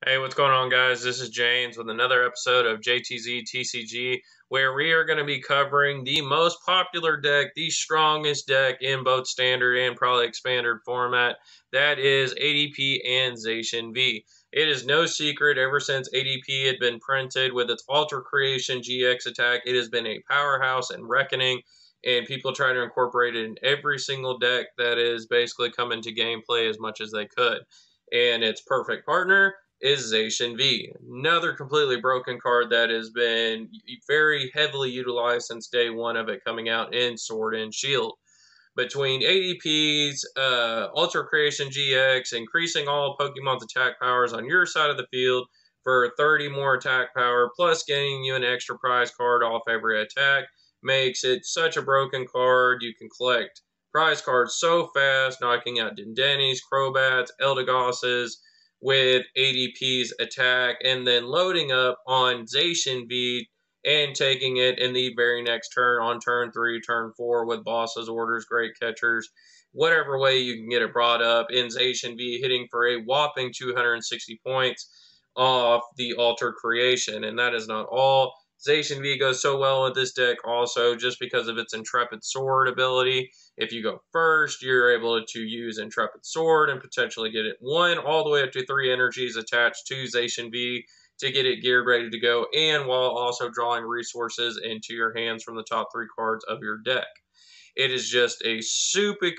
Hey, what's going on, guys? This is James with another episode of JTZ TCG, where we are going to be covering the most popular deck, the strongest deck in both standard and probably expanded format. That is ADP and Zacian V. It is no secret, ever since ADP had been printed with its Alter Creation GX attack, it has been a powerhouse and reckoning, and people try to incorporate it in every single deck that is basically come into gameplay as much as they could. And its perfect partner is Zacian V. Another completely broken card that has been very heavily utilized since day one of it coming out in Sword and Shield. Between ADP's Ultra Creation GX, increasing all Pokemon's attack powers on your side of the field for 30 more attack power, plus getting you an extra prize card off every attack, makes it such a broken card. You can collect prize cards so fast, knocking out Dendenis, Crobats, Eldegoss's, with ADP's attack, and then loading up on Zacian V and taking it in the very next turn on turn 3, turn 4 with bosses, orders, great catchers, whatever way you can get it brought up. In Zacian V hitting for a whopping 260 points off the Alter Creation. And that is not all. Zacian V goes so well with this deck also just because of its Intrepid Sword ability. If you go first, you're able to use Intrepid Sword and potentially get it 1 all the way up to 3 energies attached to Zacian V to get it geared ready to go, and while also drawing resources into your hands from the top 3 cards of your deck. It is just a super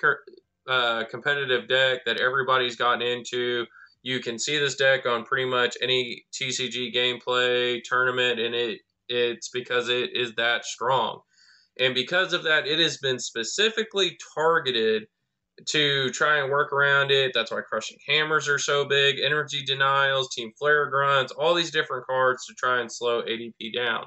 competitive deck that everybody's gotten into. You can see this deck on pretty much any TCG gameplay tournament, and it's because it is that strong. And because of that, it has been specifically targeted to try and work around it. That's why Crushing Hammers are so big, Energy Denials, Team Flare Grunts, all these different cards to try and slow ADP down.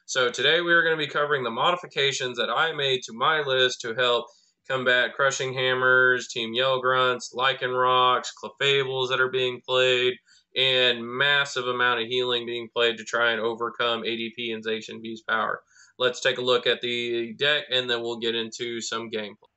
So today we are going to be covering the modifications that I made to my list to help combat Crushing Hammers, Team Yell Grunts, Lycanrocs, Clefables that are being played, and massive amount of healing being played to try and overcome ADP and Zacian V's power. Let's take a look at the deck, and then we'll get into some gameplay.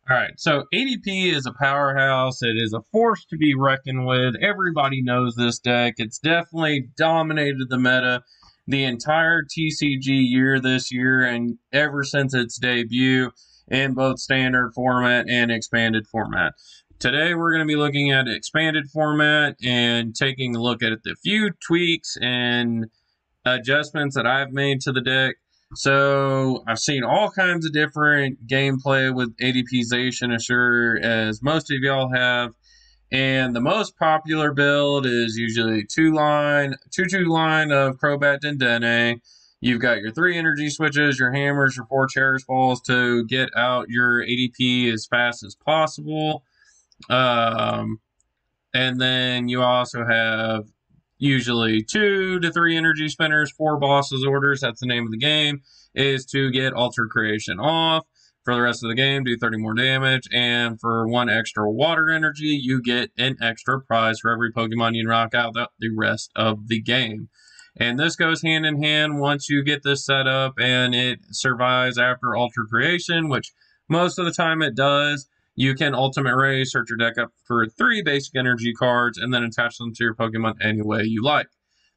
All right, so ADP is a powerhouse. It is a force to be reckoned with. Everybody knows this deck. It's definitely dominated the meta the entire TCG year this year and ever since its debut in both standard format and expanded format. Today, we're going to be looking at expanded format and taking a look at the few tweaks and adjustments that I've made to the deck. So I've seen all kinds of different gameplay with ADP Zacian, as sure as most of y'all have. And the most popular build is usually 2-2 line of Crobat Dendene. You've got your 3 energy switches, your hammers, your 4 Cherish Balls to get out your ADP as fast as possible. And then you also have usually 2 to 3 energy spinners, 4 bosses orders. That's the name of the game, is to get Alter Creation off. For the rest of the game, do 30 more damage. And for 1 extra water energy, you get an extra prize for every Pokemon you knock out the rest of the game. And this goes hand in hand once you get this set up and it survives after Alter Creation, which most of the time it does. You can Ultimate Ray, search your deck up for 3 basic energy cards, and then attach them to your Pokemon any way you like.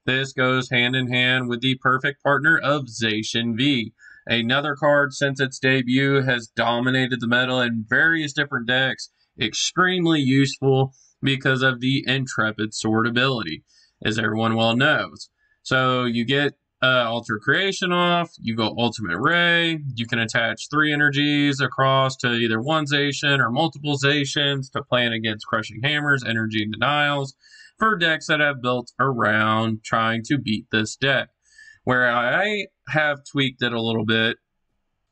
This goes hand in hand with the perfect partner of Zacian V. Another card since its debut has dominated the meta in various different decks. Extremely useful because of the Intrepid Sword ability, as everyone well knows. So you get Alter Creation off, you go Ultimate Ray, you can attach 3 energies across to either one Zacian or multiple Zacians to plan against Crushing Hammers, Energy Denials, for decks that have built around trying to beat this deck. Where I have tweaked it a little bit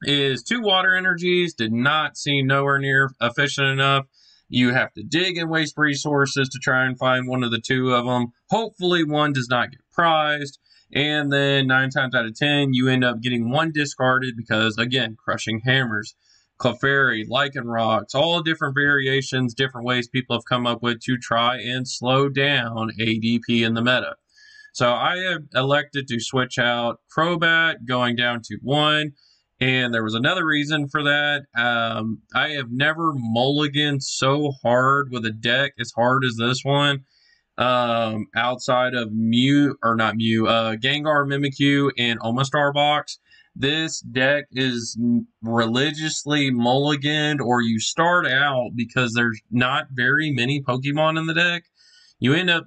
is 2 water energies did not seem nowhere near efficient enough. You have to dig and waste resources to try and find one of the 2 of them. Hopefully one does not get prized. And then 9 times out of 10, you end up getting 1 discarded because, again, Crushing Hammers, Clefairy, Lycanrocs, all different variations, different ways people have come up with to try and slow down ADP in the meta. So I have elected to switch out Crobat, going down to 1. And there was another reason for that. I have never mulliganed so hard with a deck as hard as this one. outside of Gengar, Mimikyu, and Omastar box. This deck is religiously mulliganed, or you start out because there's not very many Pokemon in the deck. You end up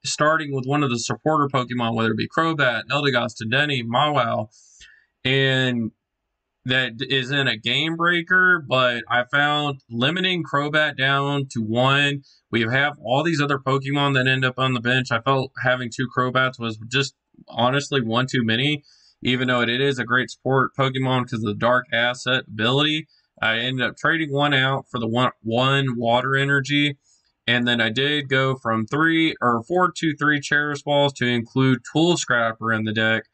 starting with one of the supporter Pokemon, whether it be Crobat, Eldegoss, Dedenne, Mawile, and that isn't a game breaker, but I found limiting Crobat down to one. We have all these other Pokemon that end up on the bench. I felt having two Crobats was just honestly one too many, even though it is a great support Pokemon because of the Dark Asset ability. I ended up trading one out for the one Water Energy. And then I did go from 4 to 3 Cherish Balls to include Tool Scrapper in the deck,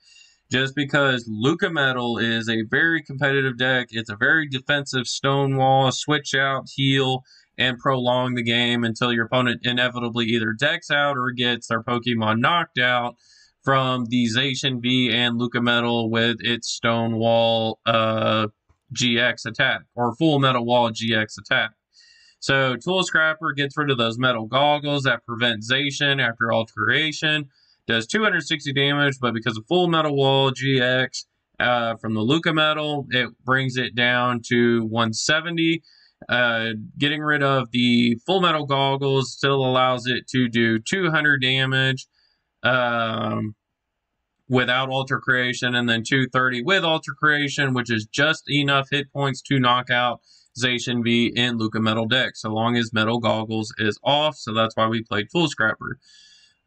just because Luca Metal is a very competitive deck. It's a very defensive Stonewall, switch out, heal, and prolong the game until your opponent inevitably either decks out or gets their Pokemon knocked out from the Zacian V and Luca Metal with its Stonewall GX attack, or Full Metal Wall GX attack. So Tool Scrapper gets rid of those metal goggles that prevent Zacian after alteration. Does 260 damage, but because of Full Metal Wall GX from the Luca Metal, it brings it down to 170. Getting rid of the Full Metal Goggles still allows it to do 200 damage without Alter Creation, and then 230 with Alter Creation, which is just enough hit points to knock out Zacian V in Luca Metal deck, so long as Metal Goggles is off. So that's why we played Tool Scrapper.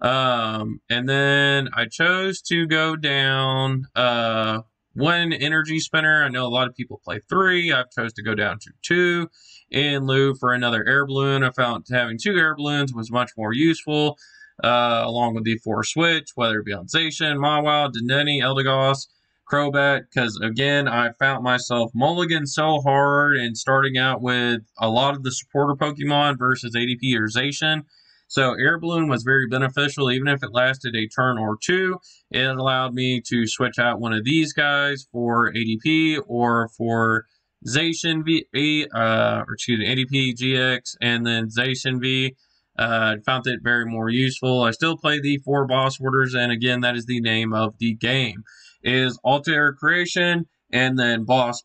And then I chose to go down one Energy Spinner. I know a lot of people play 3. I've chose to go down to 2 in lieu for another Air Balloon. I found having 2 Air Balloons was much more useful, along with the 4 Switch, whether it be on Zacian, Mawile, Dedenne, Eldegoss, Crobat, because again, I found myself mulligan so hard and starting out with a lot of the supporter Pokemon versus ADP or Zacian. So Air Balloon was very beneficial, even if it lasted a turn or two. It allowed me to switch out one of these guys for ADP or for Zacian V, ADP GX, and then Zacian V. Found it very more useful. I still play the 4 boss orders, and again, that is the name of the game. It is Alter Creation, and then boss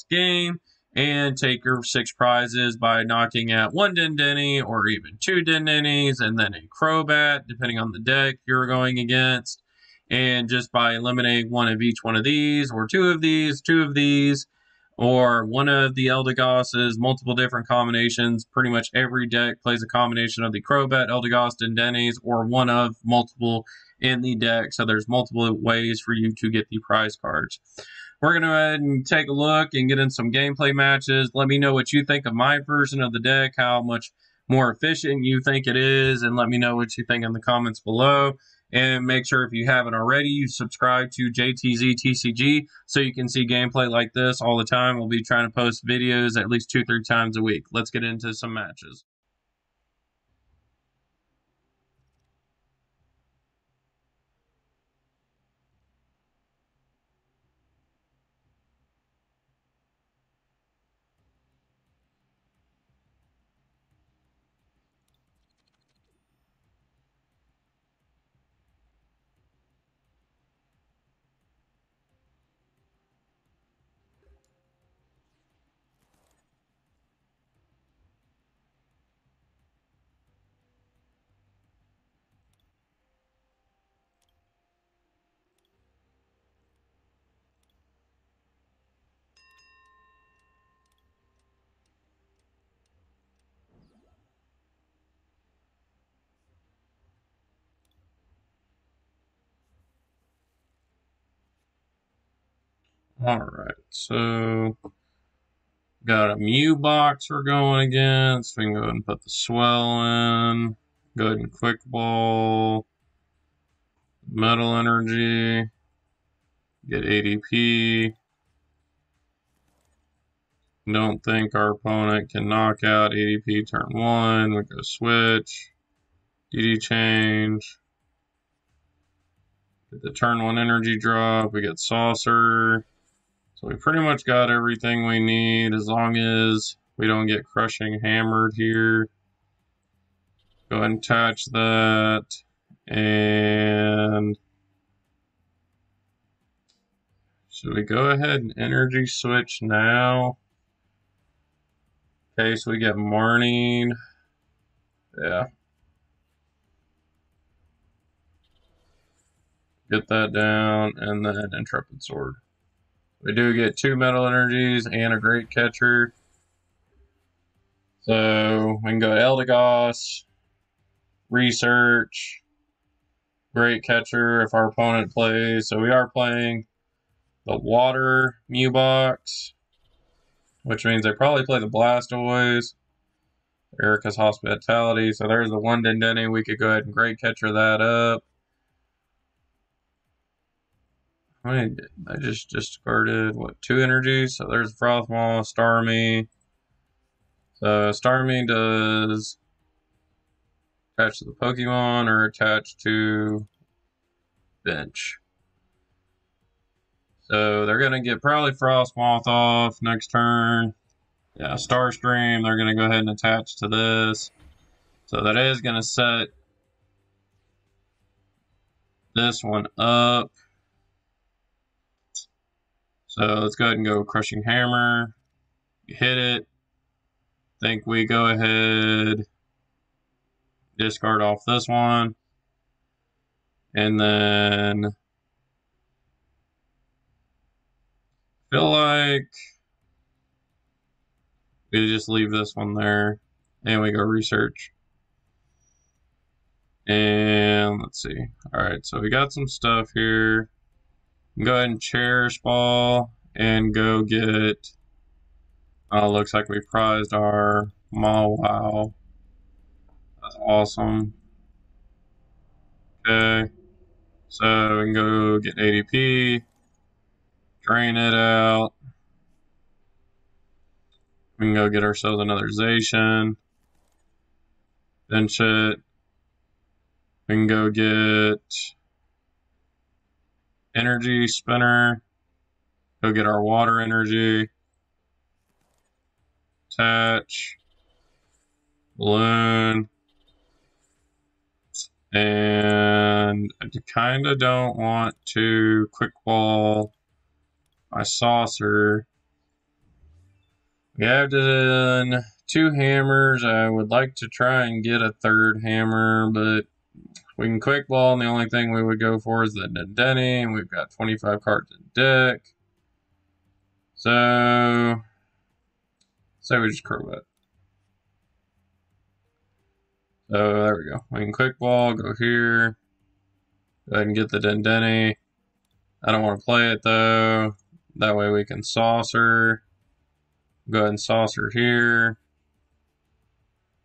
game, and take your 6 prizes by knocking out 1 Dedenne or even 2 Dendennes, and then a Crobat, depending on the deck you're going against. And just by eliminating one of each one of these, or 2 of these, or one of the Eldegosses, multiple different combinations. Pretty much every deck plays a combination of the Crobat, Eldegoss, Dendennes, or one of multiple in the deck. So there's multiple ways for you to get the prize cards. We're going to go ahead and take a look and get in some gameplay matches. Let me know what you think of my version of the deck, how much more efficient you think it is, and let me know what you think in the comments below. And make sure, if you haven't already, you subscribe to JTZ TCG so you can see gameplay like this all the time. We'll be trying to post videos at least 2-3 times a week. Let's get into some matches. Alright, so got a Mew box we're going against. We can go ahead and put the Swell in. Go ahead and Quick Ball. Metal Energy. Get ADP. Don't think our opponent can knock out ADP turn 1. We go Switch. DD change. Get the turn 1 energy drop. We get Saucer. So we pretty much got everything we need as long as we don't get Crushing Hammered here. Go ahead and attach that. And should we go ahead and energy switch now? In case we get morning. Yeah. Get that down, and then Intrepid Sword. We do get 2 metal energies and a great catcher. So we can go Eldegoss, research, great catcher if our opponent plays. So we are playing the water Mew box, which means they probably play the Blastoise, Erica's Hospitality. So there's the 1 Dendeni. We could go ahead and great catcher that up. I just discarded, what, 2 energies? So there's Frostmaw, Starmie. So Starmie does attach to the Pokemon or attach to bench. So they're going to get probably Frostmoth off next turn. Yeah, Starscream, they're going to go ahead and attach to this. So that is going to set this one up. So let's go ahead and go Crushing Hammer. Hit it. Think we go ahead, discard off this one. And then feel like we just leave this one there. And we go research. And let's see. Alright, so we got some stuff here. Go ahead and Cherish Ball and go get. Looks like we prized our Mawile. That's awesome. Okay. So we can go get ADP. Drain it out. We can go get ourselves another Zacian. Bench it. We can go get Energy Spinner. Go get our water energy. Attach. Balloon. And I kind of don't want to quick ball my saucer. We have done 2 hammers. I would like to try and get a 3rd hammer, but we can quick ball, and the only thing we would go for is the Dendeni, and we've got 25 cards in deck. So, say we just curve it. So there we go. We can quick ball, go here. Go ahead and get the Dendeni. I don't want to play it though. That way we can saucer. Go ahead and saucer here.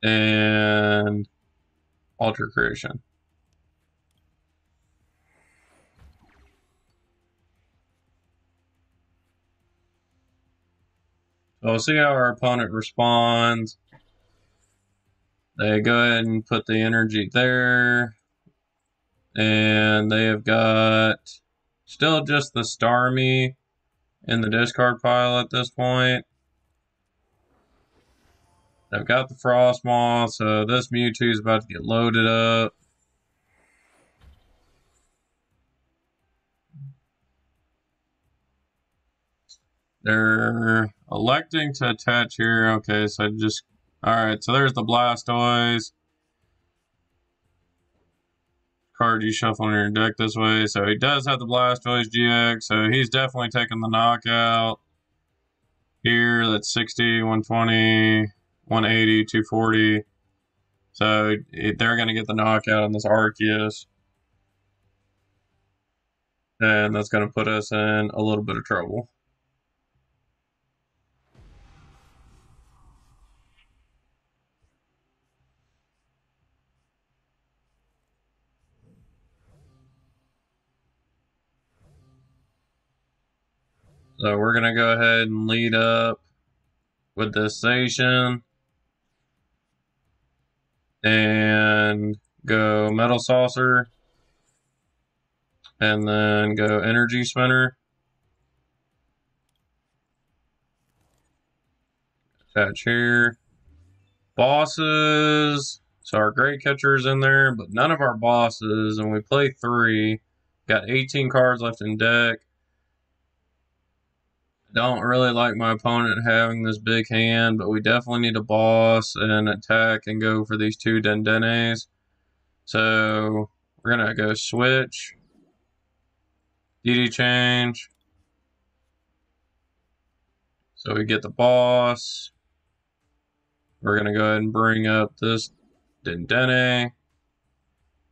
And Alter Creation. So we'll see how our opponent responds. They go ahead and put the energy there. And they have got still just the Starmie in the discard pile at this point. They've got the Frostmaw, so this Mewtwo is about to get loaded up. They're electing to attach here. Okay, so alright, so there's the Blastoise. Card you shuffle in your deck this way. So he does have the Blastoise GX, so he's definitely taking the knockout. Here, that's 60, 120, 180, 240. So they're going to get the knockout on this Arceus. And that's going to put us in a little bit of trouble. So we're going to go ahead and lead up with this Zacian. And go Metal Saucer. And then go Energy Spinner. Attach here. Bosses. So our great catcher is in there, but none of our bosses, and we play 3. Got 18 cards left in deck. Don't really like my opponent having this big hand, but we definitely need a boss and attack and go for these 2 Dendenes. So we're going to go switch, DD change. So we get the boss. We're going to go ahead and bring up this Dendene.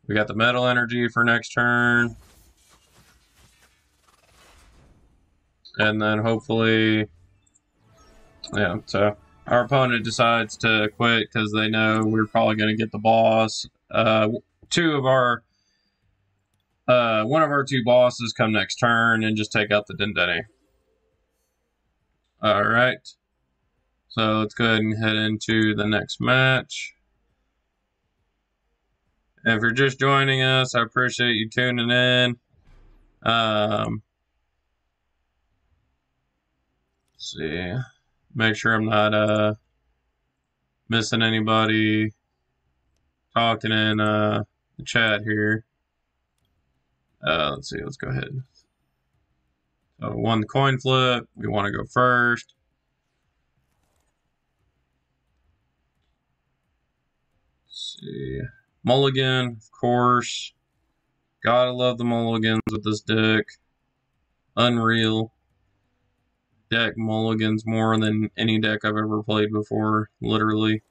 We got the metal energy for next turn. And then hopefully, yeah, so our opponent decides to quit because they know we're probably going to get the boss. One of our 2 bosses come next turn and just take out the Dendene. All right. So let's go ahead and head into the next match. If you're just joining us, I appreciate you tuning in. Let's see. Make sure I'm not missing anybody talking in the chat here. Let's see. Let's go ahead. So won the coin flip. We want to go first. Let's see. Mulligan, of course. Gotta love the mulligans with this deck. Unreal. Deck mulligans more than any deck I've ever played before, literally.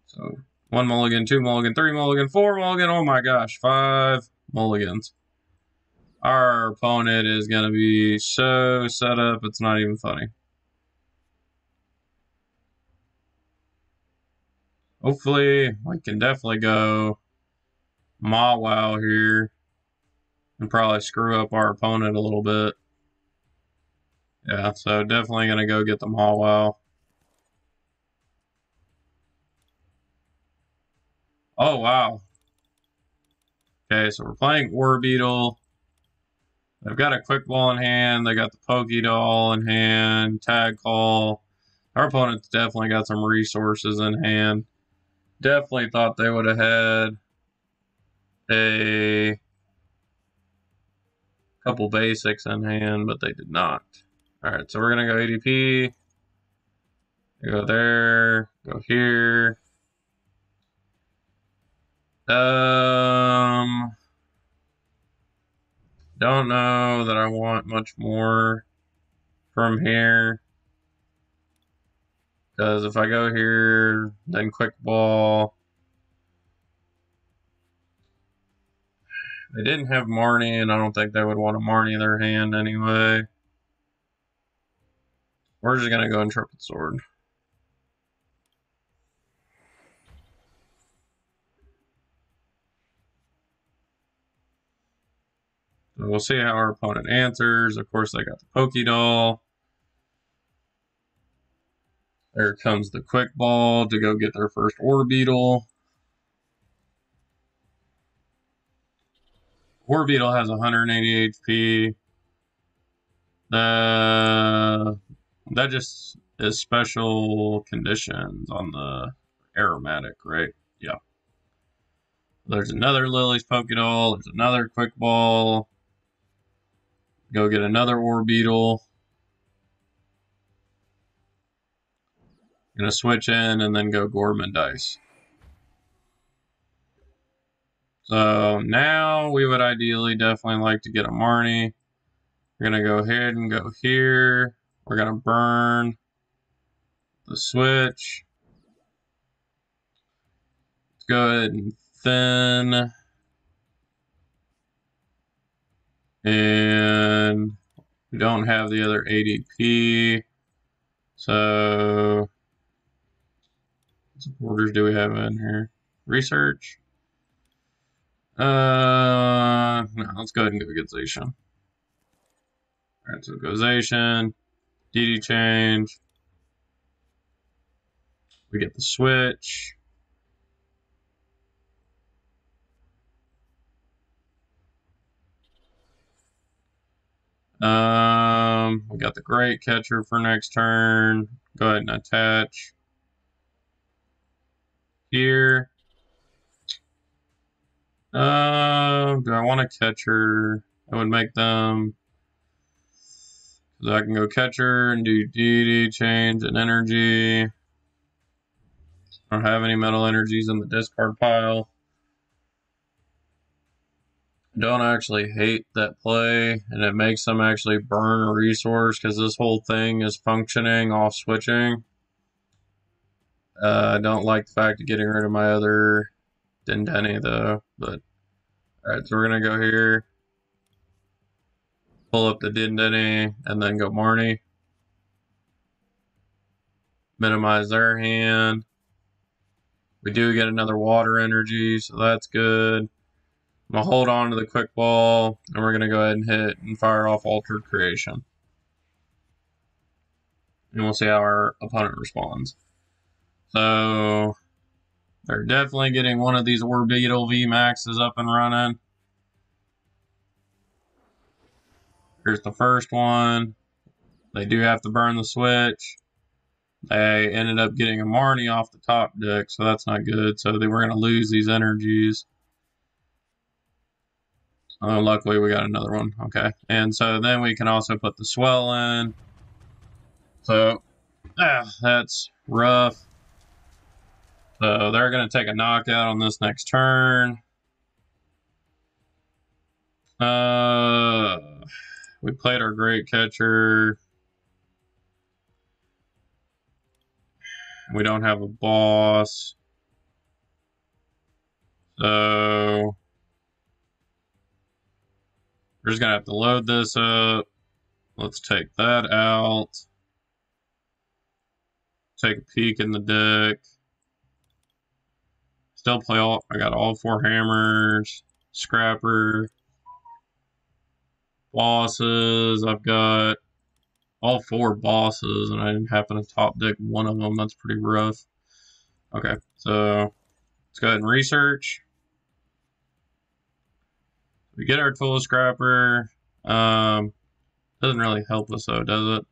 So 1 mulligan, 2 mulligan, 3 mulligan, 4 mulligan. Oh my gosh, 5 mulligans. Our opponent is going to be so set up, it's not even funny. Hopefully, we can definitely go Ma Wow here and probably screw up our opponent a little bit. Yeah, so definitely going to go get the Ma Wow. Oh, wow. Okay, so we're playing Orbeetle. They've got a Quick Ball in hand. They got the Pokédoll in hand. Tag Call. Our opponent's definitely got some resources in hand. Definitely thought they would have had a couple basics in hand, but they did not. Alright, so we're going to go ADP. Go there. Go here. Don't know that I want much more from here. Because if I go here, then Quick Ball. They didn't have Marnie, and I don't think they would want a Marnie in their hand anyway. We're just going to go Intrepid Sword. So we'll see how our opponent answers. Of course, they got the Pokédoll. There comes the Quick Ball to go get their first Orbeetle. Orbeetle has 180 HP. That just is special conditions on the aromatic, right? Yeah. There's another Lily's Pokédoll. There's another Quick Ball. Go get another Orbeetle. Gonna switch in and then go Gorman Dice. So now we would ideally definitely like to get a Marnie. We're gonna go ahead and go here. We're gonna burn the switch. Let's go ahead and thin. And we don't have the other ADP. So what supporters do we have in here? Research. No, let's go ahead and go get Zacian. Alright, so go Zacian. DD change. We get the switch. We got the great catcher for next turn. Go ahead and attach. here. Do I want a catcher? I would make them. So I can go catcher and do deity change and energy. I don't have any metal energies in the discard pile. I don't actually hate that play, and it makes them actually burn a resource because this whole thing is functioning off switching. I don't like the fact of getting rid of my other Dendeni though, but alright, so we're gonna go here, pull up the Dendeni, and then go Marnie. Minimize their hand. We do get another water energy, so that's good. I'm gonna hold on to the quick ball, and we're gonna go ahead and hit and fire off Altered Creation. And we'll see how our opponent responds. So they're definitely getting one of these Orbital VMAXs up and running. Here's the first one. They do have to burn the switch. They ended up getting a Marnie off the top deck, so that's not good. So they were going to lose these energies. Oh, luckily we got another one. Okay. And so then we can also put the Swell in. So, that's rough. So they're going to take a knockout on this next turn. We played our great catcher. We don't have a boss. So we're just going to have to load this up. Let's take that out. Take a peek in the deck. Still play all, I got all 4 hammers, scrapper, bosses. I've got all 4 bosses, and I didn't happen to top deck one of them. That's pretty rough. Okay, so let's go ahead and research. We get our tool scrapper. Doesn't really help us though, does it?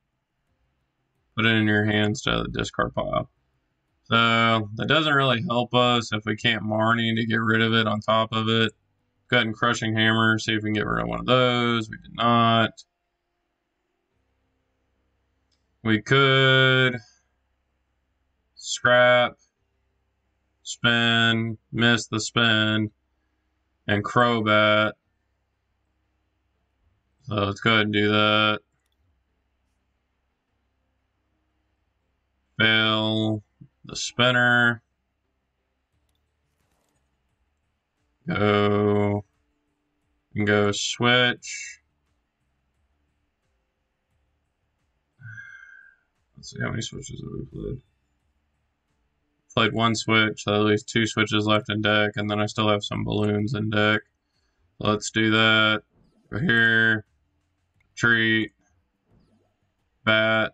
Put it in your hand instead of the discard pile. So that doesn't really help us if we can't Marnie to get rid of it on top of it. Go ahead and Crushing Hammer, see if we can get rid of one of those. We did not. We could scrap, spin, miss the spin, and Crobat. So let's go ahead and do that. Fail the spinner. Go and go switch. Let's see how many switches have we played. Played 1 switch, so at least 2 switches left in deck, and then I still have some balloons in deck. Let's do that. Go here. Treat. Bat.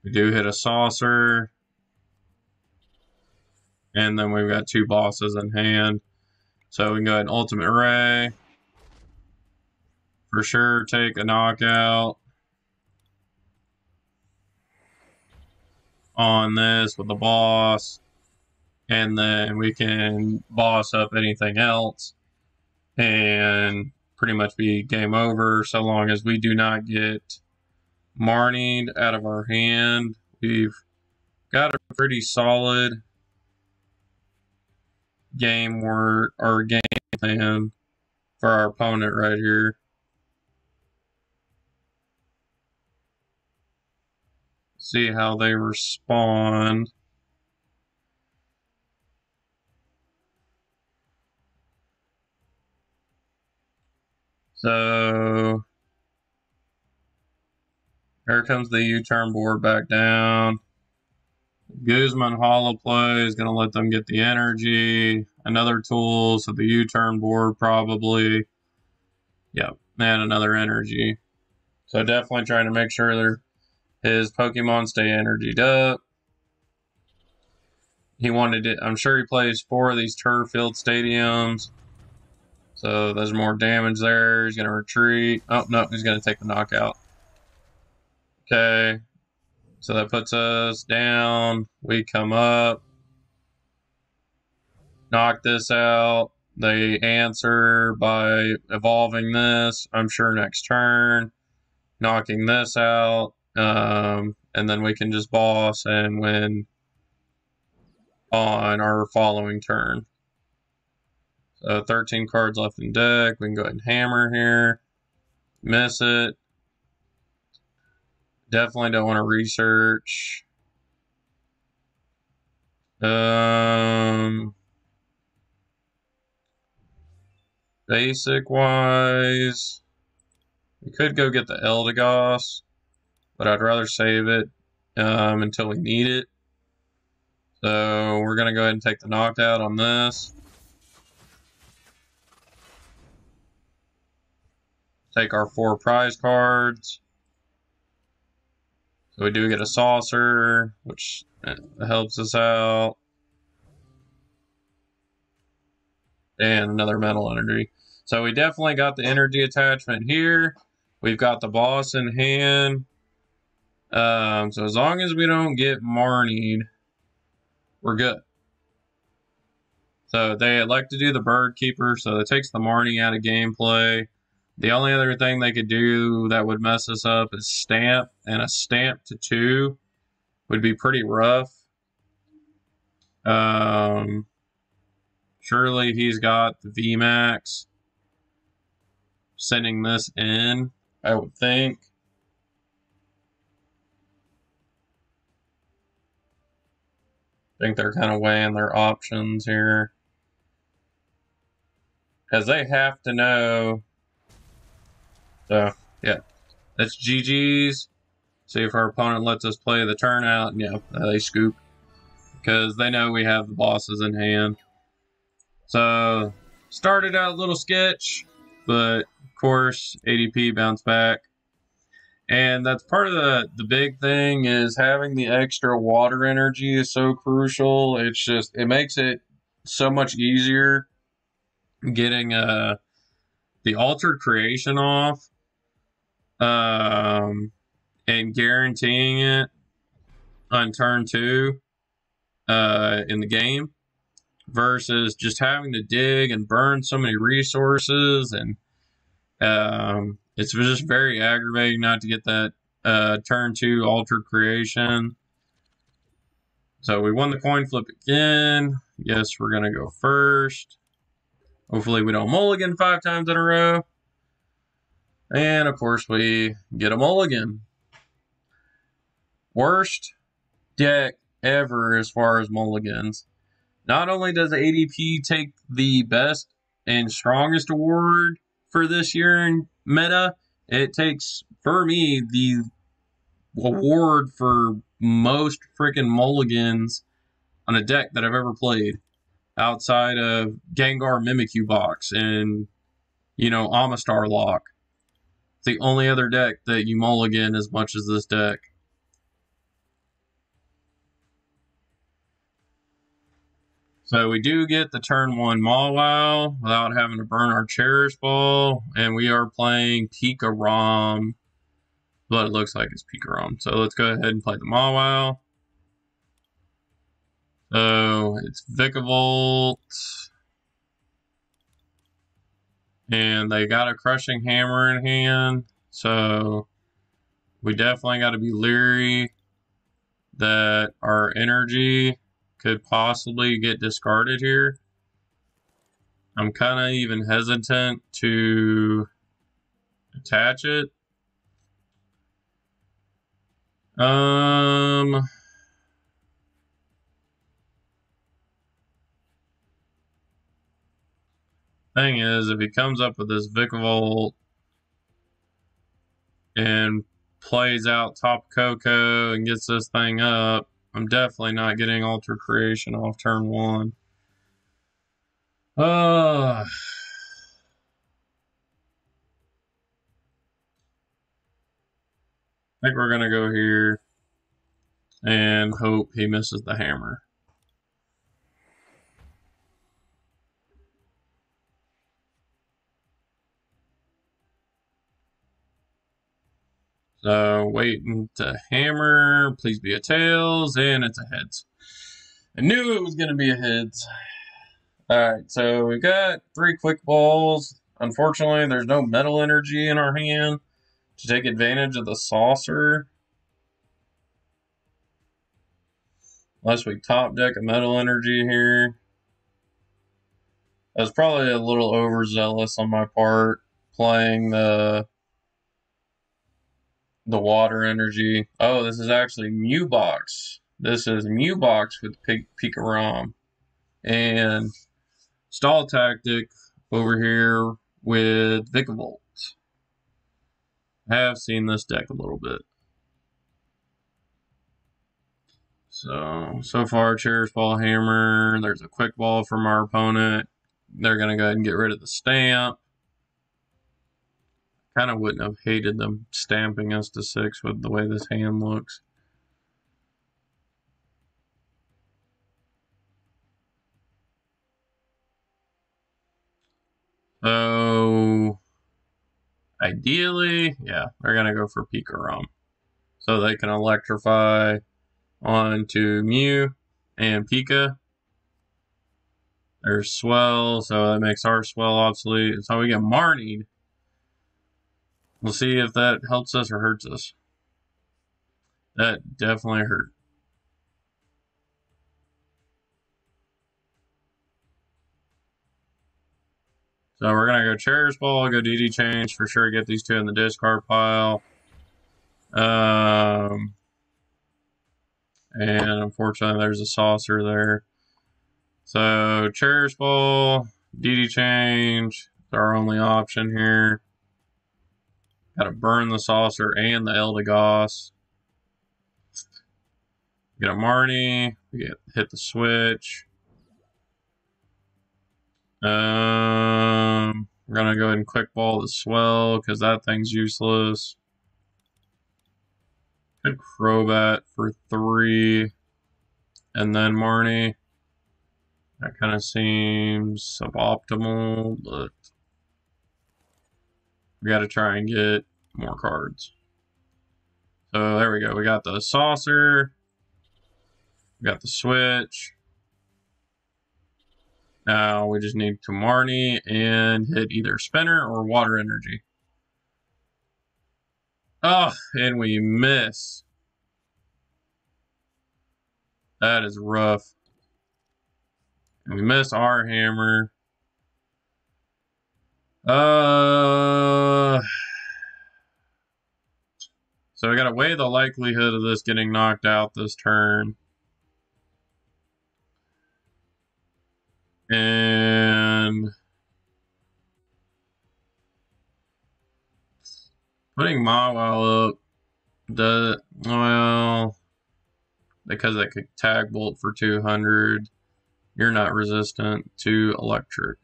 We do hit a saucer. And then we've got 2 bosses in hand. So we can go ahead and Ultimate Ray. For sure, take a knockout on this with the boss. And then we can boss up anything else. And pretty much be game over so long as we do not get Marnied out of our hand. We've got a pretty solid game or game plan for our opponent right here. See how they respond. So here comes the U-turn board back down. Guzman hollow play is going to let them get the energy. Another tool, so the U-turn board probably. Yep, and another energy. So definitely trying to make sure his Pokemon stay energied up. He wanted it. I'm sure he plays 4 of these turf field stadiums. So there's more damage there. He's going to retreat. Oh, no, he's going to take the knockout. Okay. So that puts us down. We come up. Knock this out. They answer by evolving this. I'm sure next turn. Knocking this out. And then we can just boss and win on our following turn. So 13 cards left in deck. We can go ahead and hammer here. Miss it. Definitely don't want to research. Basic wise, we could go get the Eldegoss, but I'd rather save it until we need it. So we're going to go ahead and take the knocked out on this. Take our 4 prize cards. So we do get a saucer, which helps us out. And another mental energy. So we definitely got the energy attachment here. We've got the boss in hand. So as long as we don't get Marnied, we're good. So they like to do the Bird Keeper, so it takes the Marnie out of gameplay. The only other thing they could do that would mess us up is Stamp, and a Stamp to 2 would be pretty rough. Surely he's got the VMAX. Sending this in, I would think. I think they're kind of weighing their options here. Because they have to know. So, yeah. That's GG's. See if our opponent lets us play the turn out. And yeah, they scoop. Because they know we have the bosses in hand. So, started out a little sketch. But, of course, ADP bounced back. And that's part of the big thing is having the extra water energy is so crucial. It's just, it makes it so much easier getting the altered creation off and guaranteeing it on turn 2 in the game versus just having to dig and burn so many resources. And it's just very aggravating not to get that turn 2 altered creation. So we won the coin flip again. Yes, we're going to go first. Hopefully we don't mulligan 5 times in a row. And of course we get a mulligan. Worst deck ever as far as mulligans. Not only does ADP take the best and strongest award for this year in meta, it takes, for me, the award for most freaking mulligans on a deck that I've ever played. Outside of Gengar Mimikyu Box and, you know, Amistar Lock. It's the only other deck that you mulligan as much as this deck. So we do get the turn 1 Mawile without having to burn our Cherish Ball. And we are playing Pika-Rom. But it looks like it's Pika-Rom. So let's go ahead and play the Mawile. So it's Vikavolt. And they got a Crushing Hammer in hand. So we definitely got to be leery that our energy could possibly get discarded here. I'm kind of even hesitant to attach it. Thing is, if he comes up with this Vikavolt and plays out Top Coco and gets this thing up, I'm definitely not getting Alter Creation off turn 1. I think we're going to go here and hope he misses the hammer. So waiting to hammer. Please be a tails, and it's a heads. I knew it was going to be a heads. Alright, so we got 3 quick balls. Unfortunately, there's no metal energy in our hand to take advantage of the saucer. Unless we top deck a metal energy here. I was probably a little overzealous on my part playing the water energy. Oh, this is actually Mew Box. This is Mew Box with Pika Rom. And Stall Tactic over here with Vikavolt. I have seen this deck a little bit. So far, Cherish Ball Hammer. There's a quick ball from our opponent. They're going to go ahead and get rid of the stamp. Kind of wouldn't have hated them stamping us to 6 with the way this hand looks. So, ideally, yeah, they're going to go for Pika Rom. So they can electrify onto Mew and Pika. There's Swell, so that makes our Swell obsolete. So we get Marnied. We'll see if that helps us or hurts us. That definitely hurt. So we're going to go Cherish Ball, go DD Change, for sure get these 2 in the discard pile. And unfortunately there's a saucer there. So Cherish Ball, DD Change, is our only option here. Got to burn the saucer and the Eldegoss. Get a Marnie, we hit the switch. We're gonna go ahead and quick ball the Swell because that thing's useless. Good Crobat for 3, and then Marnie. That kind of seems suboptimal, but we got to try and get more cards. So there we go. We got the saucer. We got the switch. Now we just need to Marnie and hit either spinner or water energy. Oh, and we miss. That is rough. And we miss our hammer. So we gotta weigh the likelihood of this getting knocked out this turn. And putting Mawile up does, well, because I could tag bolt for 200, you're not resistant to electric.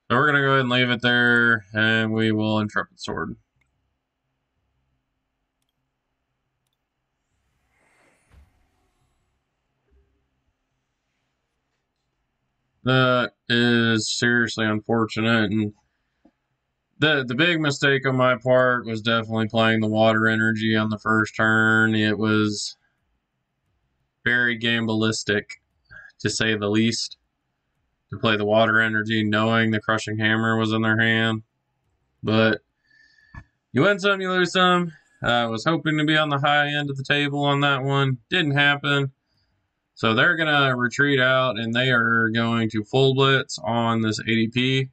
So we're gonna go ahead and leave it there, and we will Intrepid Sword. That is seriously unfortunate, and the big mistake on my part was definitely playing the water energy on the first turn. It was very gambleistic, to say the least, to play the water energy knowing the crushing hammer was in their hand. But you win some, you lose some. I was hoping to be on the high end of the table on that one. Didn't happen. So they're going to retreat out, and they are going to full blitz on this ADP.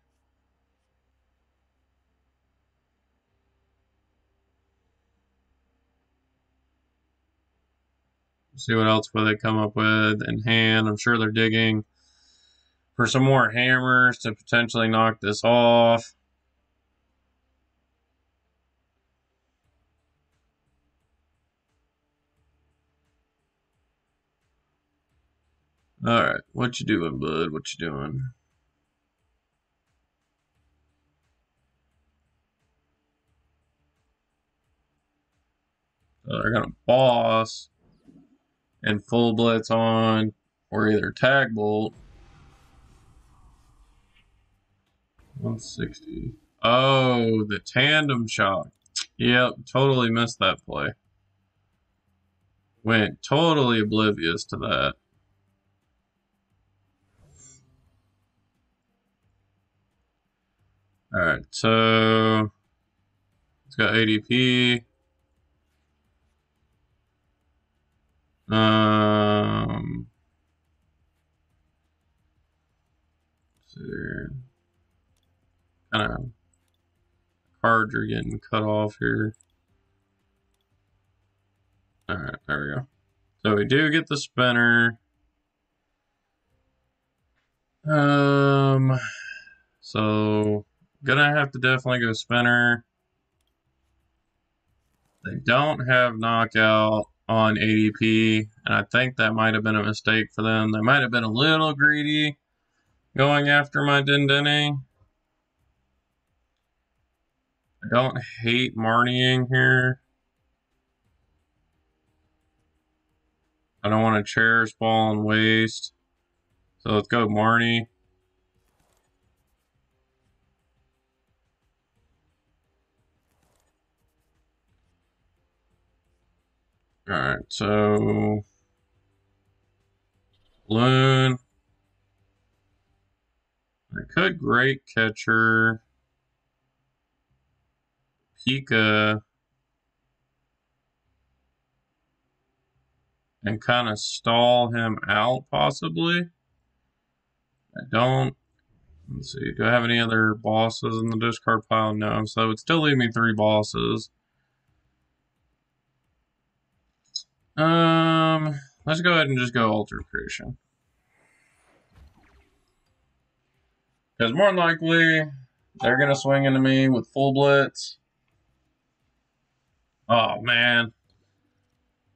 See what else will they come up with in hand. I'm sure they're digging for some more hammers to potentially knock this off. All right, what you doing, bud? What you doing? So they're gonna boss and full blitz on, or either tag bolt. 160. Oh, the tandem shock. Yep, totally missed that play. Went totally oblivious to that. Alright, so it's got ADP. See here. Kind of cards are getting cut off here. Alright, there we go. So we do get the spinner. So gonna have to definitely go spinner. They don't have knockout on ADP, and I think that might have been a mistake for them. They might have been a little greedy going after my Dendene. I don't hate Marnieing here. I don't want to cherish ball and waste. So let's go Marnie. Alright, so Loon. I could Great Catcher. Pika. And kind of stall him out, possibly. I don't. Let's see. Do I have any other bosses in the discard pile? No. So it would still leave me 3 bosses. Let's go ahead and just go Alter Creation. Because more than likely, they're going to swing into me with full blitz. Oh, man.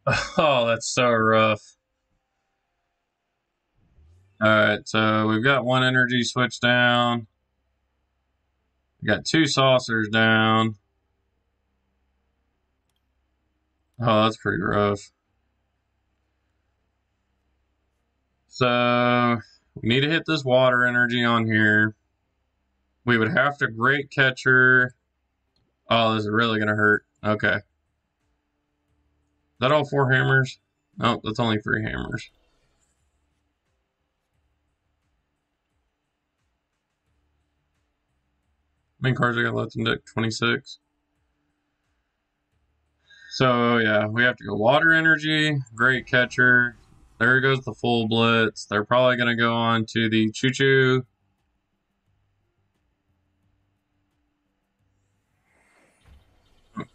Oh, that's so rough. Alright, so we've got 1 energy switch down. We got 2 saucers down. Oh, that's pretty rough. So, we need to hit this water energy on here. We would have to Great Catcher. Oh, this is really going to hurt. Okay. Is that all 4 hammers? No, that's only 3 hammers. How many cards I got left in deck? 26. So, yeah, we have to go Water Energy, Great Catcher. There goes the full blitz. They're probably going to go on to the Choo-Choo.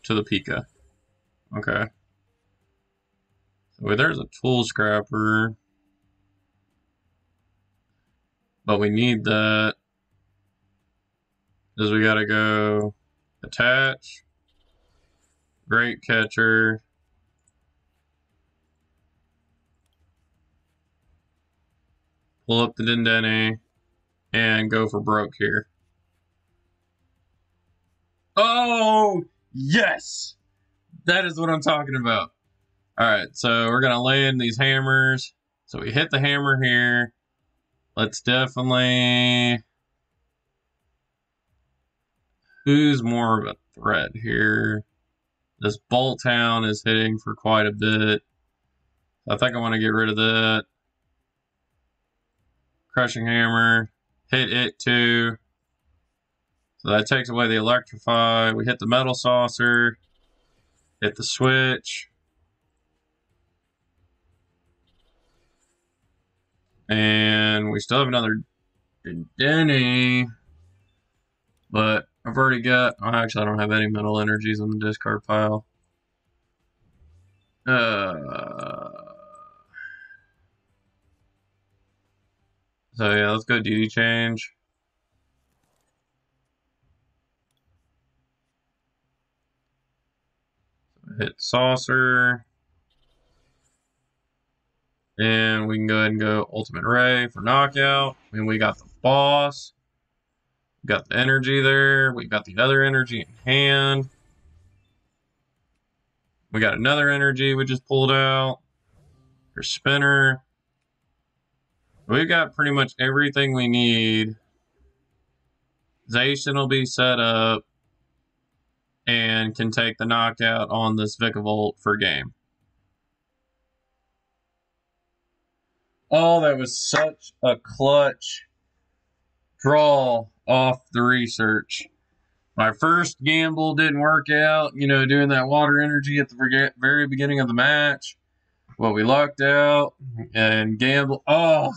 To the Pika. Okay. So there's a Tool Scrapper. But we need that. Because we got to go Attach. Great Catcher. Pull up the Dendene. And go for broke here. Oh, yes! That is what I'm talking about. Alright, so we're going to lay in these hammers. So we hit the hammer here. Let's definitely... Who's more of a threat here? This Bolt Town is hitting for quite a bit. I think I want to get rid of that. Crushing Hammer. Hit it too. So that takes away the Electrify. We hit the Metal Saucer. Hit the switch. And we still have another Denny. But I've already got... Oh, actually, I don't have any Metal Energies on the discard pile. So yeah, let's go DD change. Hit Saucer. And we can go ahead and go Ultimate Ray for knockout. And we got the boss. We got the energy there. We got the other energy in hand. We got another energy we just pulled out. Your spinner. We've got pretty much everything we need. Zacian will be set up. and can take the knockout on this Vikavolt for game. Oh, that was such a clutch draw off the research. My first gamble didn't work out, doing that water energy at the very beginning of the match. Well, we lucked out and gambled. Oh,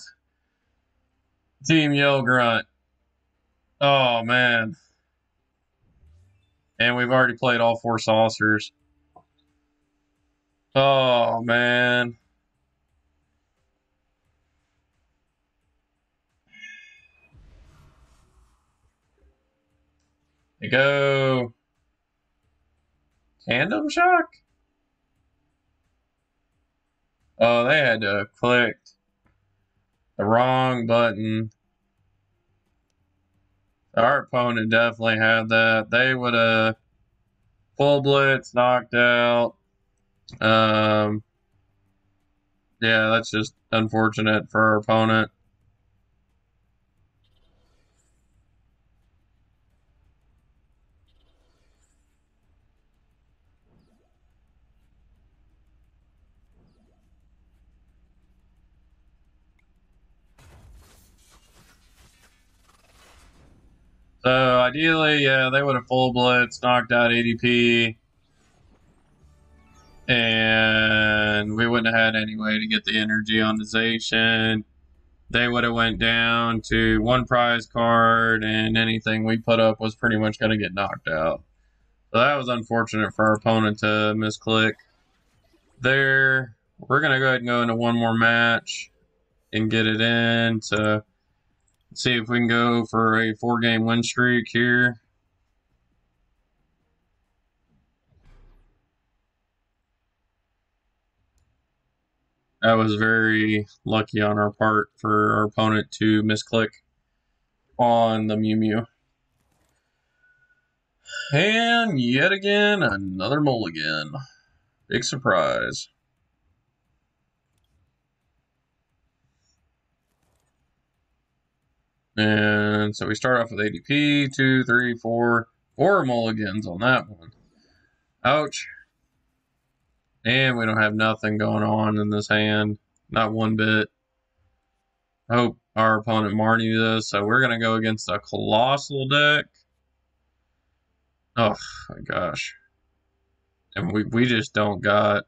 Team Yell Grunt. Oh, man. And we've already played all 4 saucers. Oh, man. They go. Tandem Shock? Oh, they had to have clicked the wrong button. Our opponent definitely had that. They would have full blitz, knocked out. Yeah, that's just unfortunate for our opponent. So ideally, yeah, they would have full blitz, knocked out ADP, and we wouldn't have had any way to get the energy onization. They would have went down to 1 prize card, and anything we put up was pretty much going to get knocked out. So that was unfortunate for our opponent to misclick there. We're going to go ahead and go into one more match and get it in to see if we can go for a 4-game win streak here. That was very lucky on our part for our opponent to misclick on the Mew Mew. And yet again, another mulligan. Big surprise. And so we start off with ADP, 2, 3, 4 mulligans on that one. Ouch. And we don't have nothing going on in this hand. Not one bit. I hope our opponent Marnie does. So we're going to go against a Colossal deck. Oh, my gosh. And we just don't got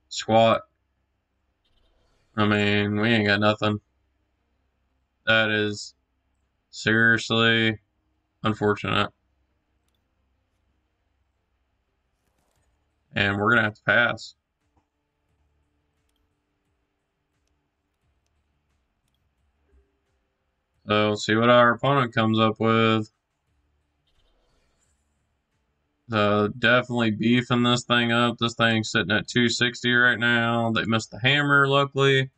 squat. I mean, we ain't got nothing. That is seriously unfortunate. And we're going to have to pass. So let's see what our opponent comes up with. Definitely beefing this thing up. This thing's sitting at 260 right now. They missed the hammer, luckily.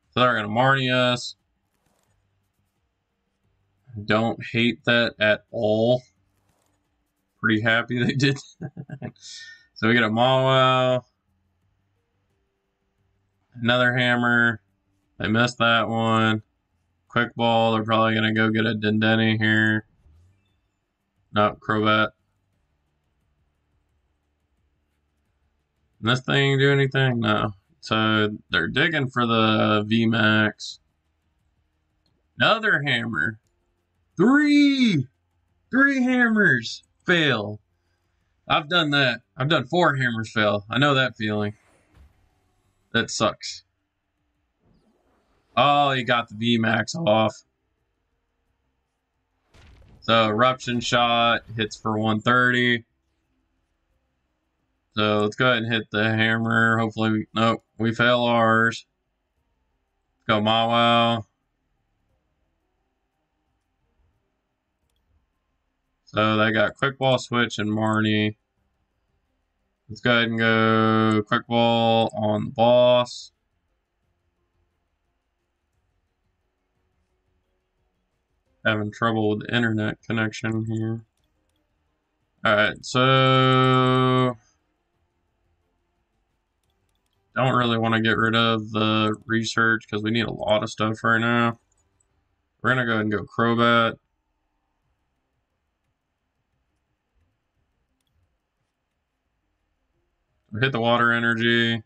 So they're going to Marnie us. Don't hate that at all. Pretty happy they did. So we get a Mawwow. Another hammer. They missed that one. Quick ball. They're probably going to go get a Dendeni here. Nope, Crobat. Can this thing do anything? No. So they're digging for the VMAX. Another hammer. 3 hammers fail. I've done that. I've done 4 hammers fail. I know that feeling. That sucks. Oh, he got the VMAX off. So eruption shot hits for 130. So let's go ahead and hit the hammer. Hopefully, nope, we fail ours. Let's go Mawwow. So they got quick ball switch and Marnie. Let's go ahead and go quick ball on the boss. Having trouble with the internet connection here. Alright, so don't really want to get rid of the research because we need a lot of stuff right now. We're going to go ahead and go Crobat. Hit the water energy.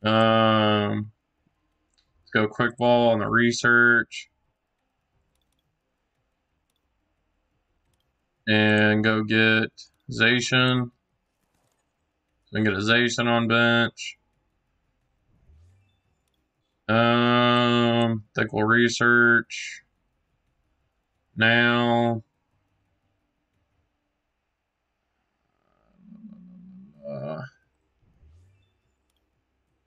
Let's go quick ball on the research. And go get Zacian. So I can get a Zacian on bench. Think we'll research. Now.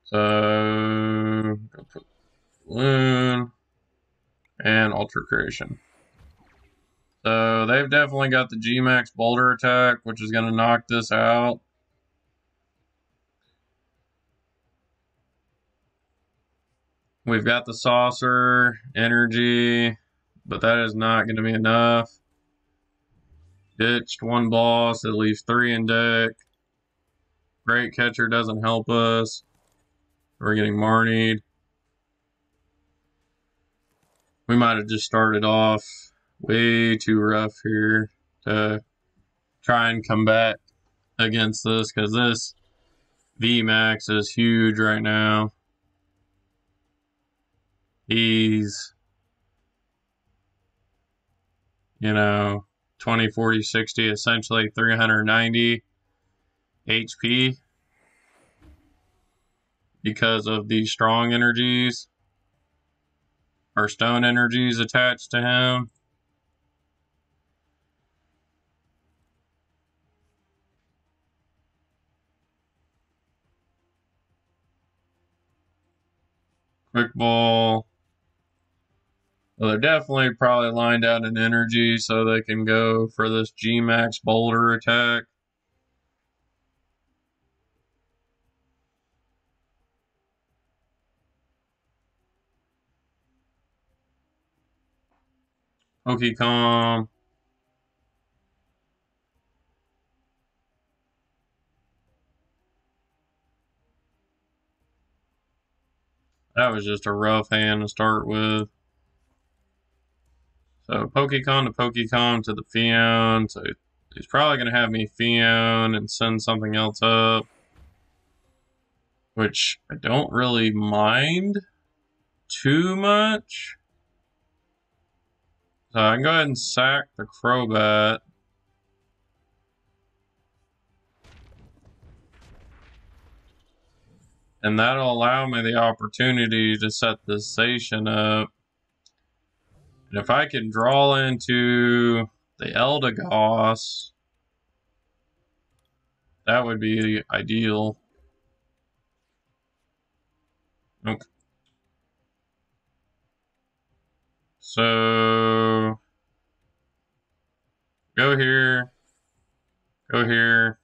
So go put balloon and Ultra Creation. So they've definitely got the G-Max Boulder attack, which is going to knock this out. We've got the Saucer Energy, but that is not going to be enough. Ditched one boss, it leaves 3 in deck. Great Catcher doesn't help us. We're getting Marnied. We might have just started off way too rough here to try and combat against this, because this VMAX is huge right now. He's, 20, 40, 60, essentially 390 HP because of the strong energies or stone energies attached to him. Quick ball. Well, they're definitely probably lined out in energy so they can go for this G-Max Boulder attack. Pokecom. That was just a rough hand to start with. So Pokecom to Pokecom to the Fion. So he's probably going to have me Fion and send something else up, which I don't really mind too much. So I can go ahead and sack the Crobat. And that'll allow me the opportunity to set this Zacian up. And if I can draw into the Eldegoss, that would be ideal. Nope. So go here. Go here.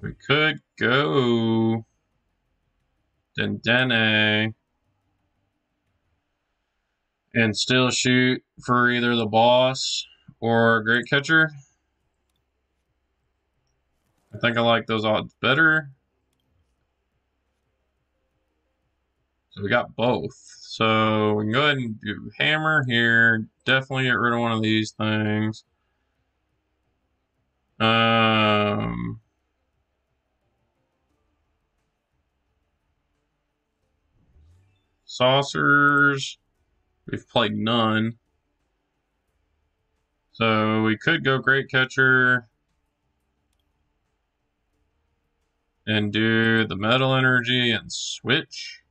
We could go Dendene and still shoot for either the boss or Great Catcher. I think I like those odds better. So we got both. So we can go ahead and do Hammer here. Definitely get rid of one of these things. Saucers. We've played none. So we could go Great Catcher and do the Metal Energy and switch.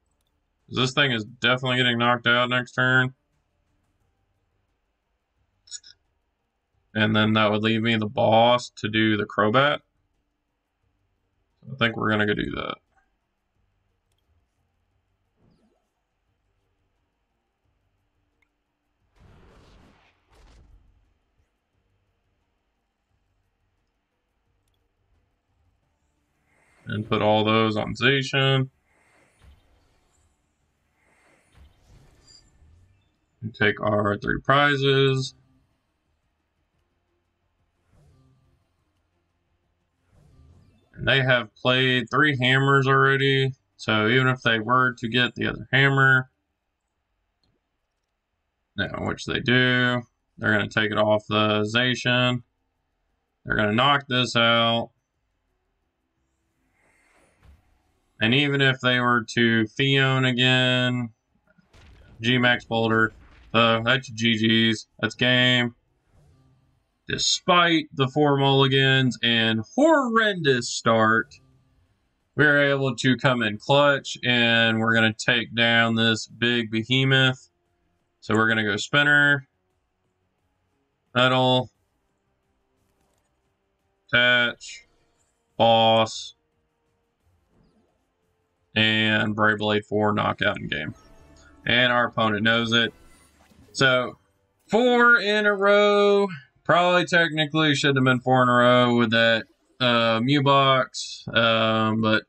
This thing is definitely getting knocked out next turn. And then that would leave me the boss to do the Crobat. So I think we're going to go do that. And put all those on Zacian. And take our 3 prizes. And they have played 3 hammers already. So even if they were to get the other hammer, Now, which they do. They're going to take it off the Zacian. They're going to knock this out. And even if they were to Theon again, G-Max Boulder, that's GG's. That's game. Despite the 4 mulligans and horrendous start, we're able to come in clutch, and we're going to take down this big behemoth. So we're going to go spinner, metal, attach, boss, and Brave Blade 4 knockout in game. And our opponent knows it. So 4 in a row. Probably technically should have been 4 in a row with that Mew box, but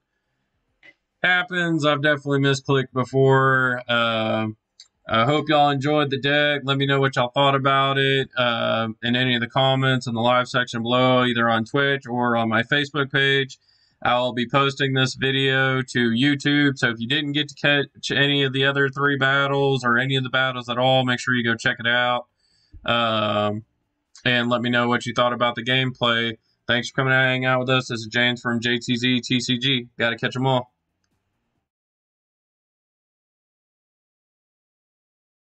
happens. I've definitely misclicked before. I hope y'all enjoyed the deck. Let me know what y'all thought about it in any of the comments in the live section below, either on Twitch or on my Facebook page. I'll be posting this video to YouTube, so if you didn't get to catch any of the other 3 battles or any of the battles at all, make sure you go check it out. And let me know what you thought about the gameplay. Thanks for coming out and hanging out with us. This is James from JTZ TCG. Got to catch them all.